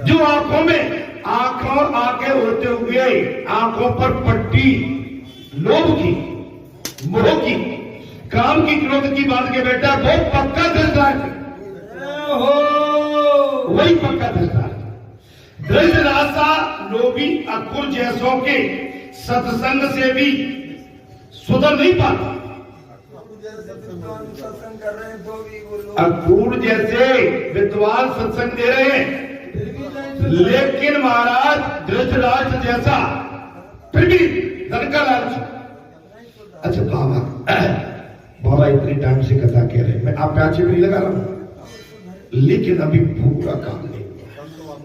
जो आंखों में आंखें होते हुए आंखों पर पट्टी लोभ की, मोह की, काम की, क्रोध की बात के बेटा वो पक्का दृष्टांत वही पक्का दृष्टांत। दृष्टासा लोभी अक्रूर जैसों के सत्संग से भी सुधर नहीं पाता। अक्रूर जैसे विद्वान सत्संग दे रहे हैं, लेकिन महाराज धृतराष्ट्र जैसा फिर भी धन का लालच। अच्छा बाबा इतनी टाइम से कथा कह रहे हैं, मैं आप प्याचे भी नहीं लगा रहा हूं, लेकिन अभी पूरा काम नहीं हुआ,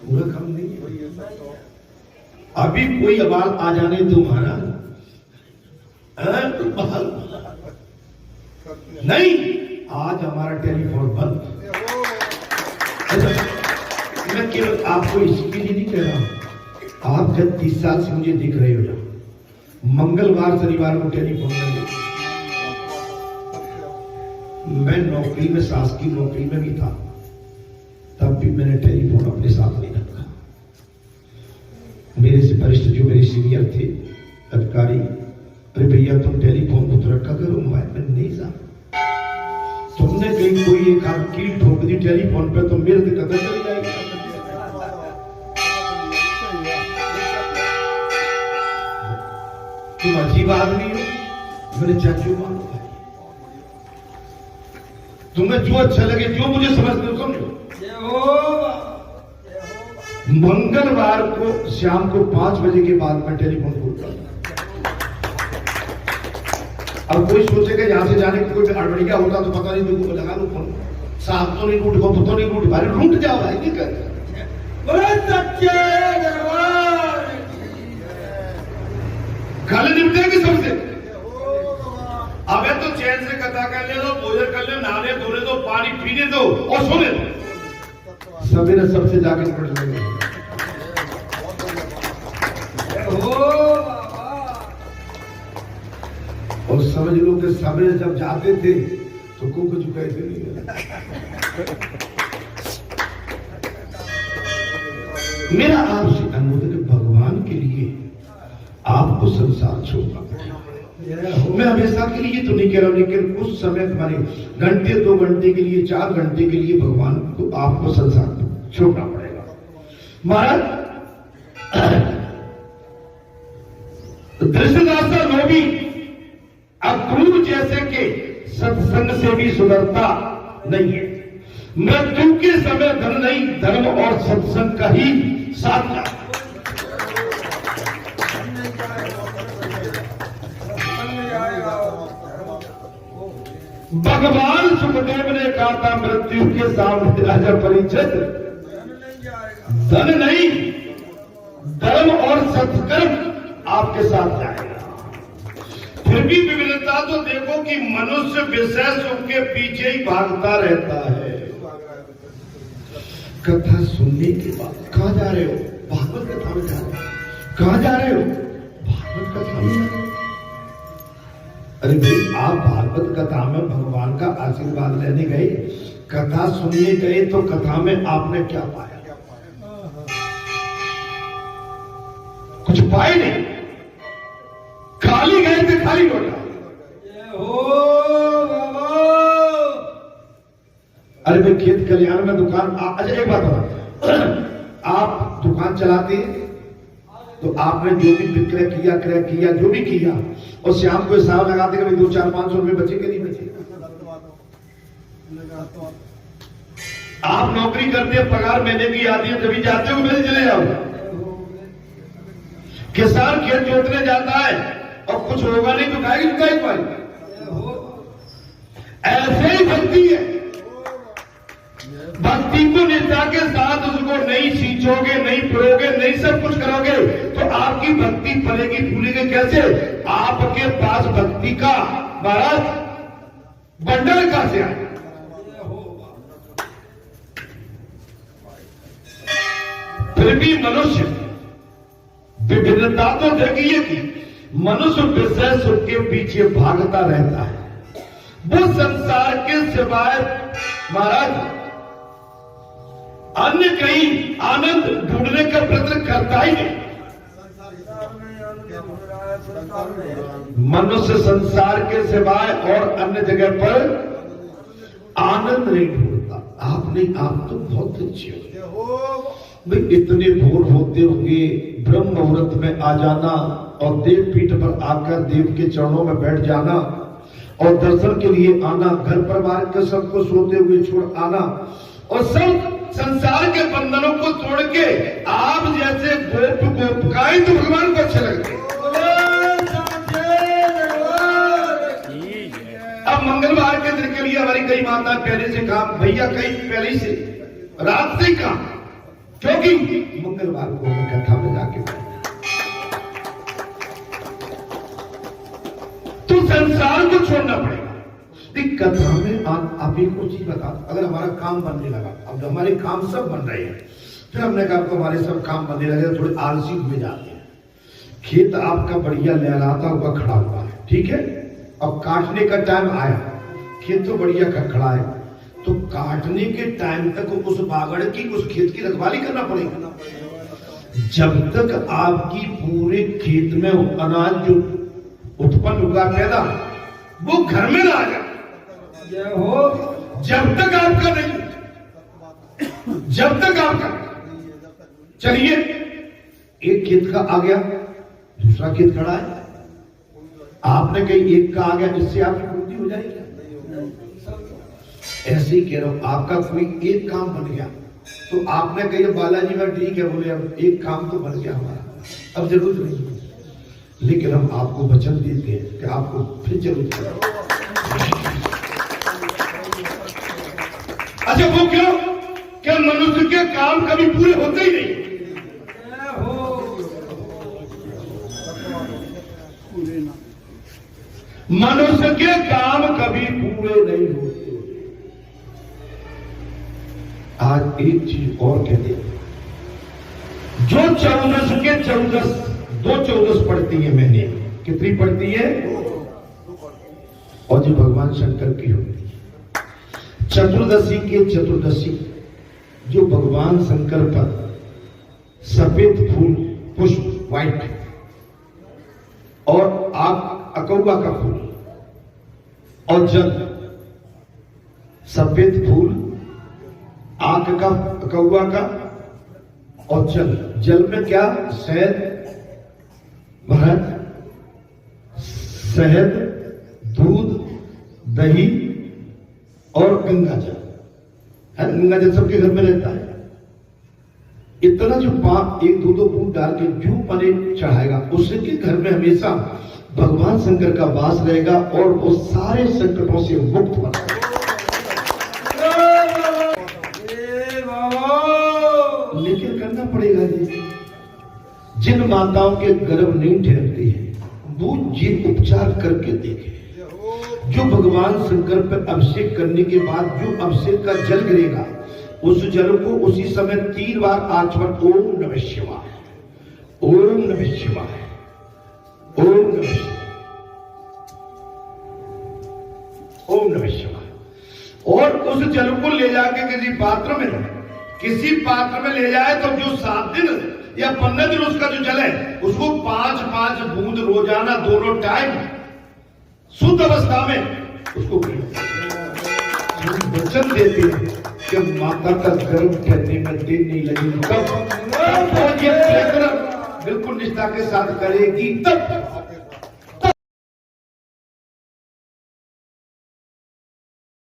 पूरा काम नहीं हुआ। अभी कोई आवाज आ जाने दो महाराज, नहीं आज हमारा टेलीफोन बंद। मैं केवल आपको इसके लिए नहीं कह रहा हूं, आप जब 30 साल से मुझे दिख रहे हो ना, मंगलवार शनिवार को टेलीफोन में मैं नौकरी में, शासकीय नौकरी में भी था, तब भी मैंने टेलीफोन अपने साथ नहीं रखा। मेरे से वरिष्ठ जो मेरे सीनियर थे अधिकारी, अरे भैया तुम टेलीफोन को तो रखा करो, मोबाइल में नहीं साहब, तुमने कहीं कोई एक आध कील ठोक दी टेलीफोन पे तो मेरे से कदर चली जाएगी। तुम अजीब आदमी हो, मेरे चाचू मान लो, तुम्हें जो अच्छा लगे, जो मुझे समझते हो समझो। मंगलवार को शाम को 5 बजे के बाद मैं टेलीफोन खोलता हूं। अब कोई सोचेगा यहां से जाने का कोई अड़बड़िया होता तो पता नहीं, देखो लगा लो फोन, साहब तो नहीं टूट गो तो नहीं टूट भाई, लूट जाओ भाई, नहीं कर खाली निपटेगी सबसे। अबे तो चैन से कथा कर ले दो, भोजन कर ले, नहाने धोने दो, पानी पीने दो और सोने दो, सवेरे सबसे जाके निपट लेंगे। और समझ लो कि सवेरे जब जाते थे तो कुछ कैसे नहीं। मेरा आपसे अनुरोध है, भगवान के लिए आपको संसार छोड़ना पड़ेगा। मैं हमेशा के लिए तो नहीं कह रहा हूं, लेकिन कुछ समय तुम्हारे घंटे 2 घंटे के लिए, 4 घंटे के लिए भगवान को आपको संसार छोड़ना पड़ेगा। महाराज धृतराष्ट्र लोभी अक्रूर जैसे के सत्संग से भी सुधरता नहीं है। मृत्यु के समय धन नहीं, धर्म और सत्संग का ही साथ है। भगवान सुखदेव ने कहा था मृत्यु के सामने राजा परीक्षित, धन नहीं धर्म और सत्कर्म आपके साथ जाएगा। फिर भी विविधता तो देखो कि मनुष्य विषय सुख के पीछे ही भागता रहता है। कथा सुनने के बाद कहां जा रहे हो? भागवत कथा में जा रहे हो। कहां जा रहे हो? भागवत कथा में। अरे भाई आप भागवत कथा में भगवान का आशीर्वाद लेने गए, कथा सुनने गए, तो कथा में आपने क्या पाया? कुछ पाए नहीं, खाली गए थे, खाली लौटा। अरे भाई खेत खलिहान में दुकान, अच्छा एक बात बता, आप दुकान चलाते हैं तो आपने जो भी विक्रय किया, क्रय किया, जो भी किया, और शाम को हिसाब लगाते कि 2, 4, 500 रुपए बचे कि नहीं बचे? आप नौकरी करते हैं, पगार महीने की आती है, तभी जाते हो, मेरे चले जाओ। किसान खेत जोतने जाता है और कुछ होगा नहीं तो खाएगी जुताई पाई। ऐसे ही भक्ति है। भक्ति को निष्ठा के साथ उसको नहीं सींचोगे, नहीं पिरोगे, नहीं सब कुछ करोगे तो आपकी भक्ति फलेगी फूलेगी कैसे? आपके पास भक्ति का महाराज बंडल कहां से आए? फिर भी मनुष्य विभिन्नता तो देखिए कि मनुष्य विषय सुख के पीछे भागता रहता है। वो संसार के सिवाय महाराज अन्य कहीं आनंद ढूंढने का प्रयत्न करता ही नहीं। मनुष्य संसार के सिवाय और अन्य जगह पर आनंद नहीं ढूंढता। आपने आप तो बहुत अच्छे हो भाई, इतने भोर होते होंगे ब्रह्म मुहूर्त में आ जाना और देव पीठ पर आकर देव के चरणों में बैठ जाना और दर्शन के लिए आना, घर परिवार के सबको सोते हुए छोड़ आना और सब संसार के बंधनों को तोड़ के आप जैसे गोप गोपिकाएं तो भगवान को अच्छे लगते हैं। अब मंगलवार के दिन के लिए हमारी कई माता पहले से काम, भैया कई पहले से रात से काम, क्योंकि मंगलवार को हमें कथा में जाके तो संसार को छोड़ना पड़ेगा। कथा में आप एक को चीज बता, अगर हमारा काम बनने लगा, अब हमारे काम सब बन रहे हैं, फिर हमने कहा तो हमारे सब काम बनने लगे, थोड़े आलसी हुए जाते हैं। खेत आपका बढ़िया लहराता हुआ खड़ा हुआ है, ठीक है, अब काटने का टाइम आया, खेत तो बढ़िया खड़ा है, तो काटने के टाइम तक उस बागड़ की, उस खेत की रखवाली करना पड़ेगा। जब तक आपकी पूरे खेत में अनाज जो उत्पन्न हुआ पैदा वो घर में ना आ जाए, जब तक आपका नहीं, जब तक आपका, चलिए एक खेत का आ गया, दूसरा खेत खड़ा है, आपने कहीं एक का आ गया, इससे आपकी पूर्ति हो जाएगी। ऐसे ही कह रहा हूं, आपका कोई एक काम बन गया तो आपने कही बालाजी में ठीक है, बोले अब एक काम तो बन गया हमारा, अब जरूरत नहीं, लेकिन हम आपको वचन देते हैं कि आपको फिर जरूरत है। अच्छा वो क्यों? क्या मनुष्य के काम कभी पूरे होते ही नहीं? मनुष्य के काम कभी पूरे नहीं होते। आज एक चीज और कहते हैं, जो 14 के 14 दो 14 पढ़ती है महीने, कितनी पढ़ती है? और जो भगवान शंकर की होती है चतुर्दशी के चतुर्दशी, जो भगवान शंकर पर सफेद फूल पुष्प व्हाइट और अकौवा का फूल और जल, सफेद फूल आंख का, अकौवा का और जल, जल में क्या? शहद, महक, शहद, दूध, दही और गंगा जल है। गंगा जल सबके घर में रहता है। इतना जो पाप एक दो बूंद डाल के जो पने चढ़ाएगा, उसके घर में हमेशा भगवान शंकर का वास रहेगा और वो सारे संकटों से मुक्त बनेगा। लेकिन करना पड़ेगा जी। जिन माताओं के गर्भ नहीं ठहरती है वो ये उपचार करके देखे। जो भगवान शंकर पर अभिषेक करने के बाद जो अभिषेक का जल गिरेगा, उस जल को उसी समय 3 बार आचमन ओम नमः शिवाय, ओम नमः शिवाय, ओम नमः शिवाय, ओम नमः शिवाय, और उस जल को ले जाके किसी पात्र में ले जाए तो जो 7 दिन या 15 दिन उसका जो जल है उसको 5-5 बूंद रोजाना दोनों टाइम शुद्ध अवस्था में उसको वचन देते हैं कि माता का गर्भ ठहरने में देर नहीं लगेगी। तब बिल्कुल निष्ठा के साथ करेगी, तब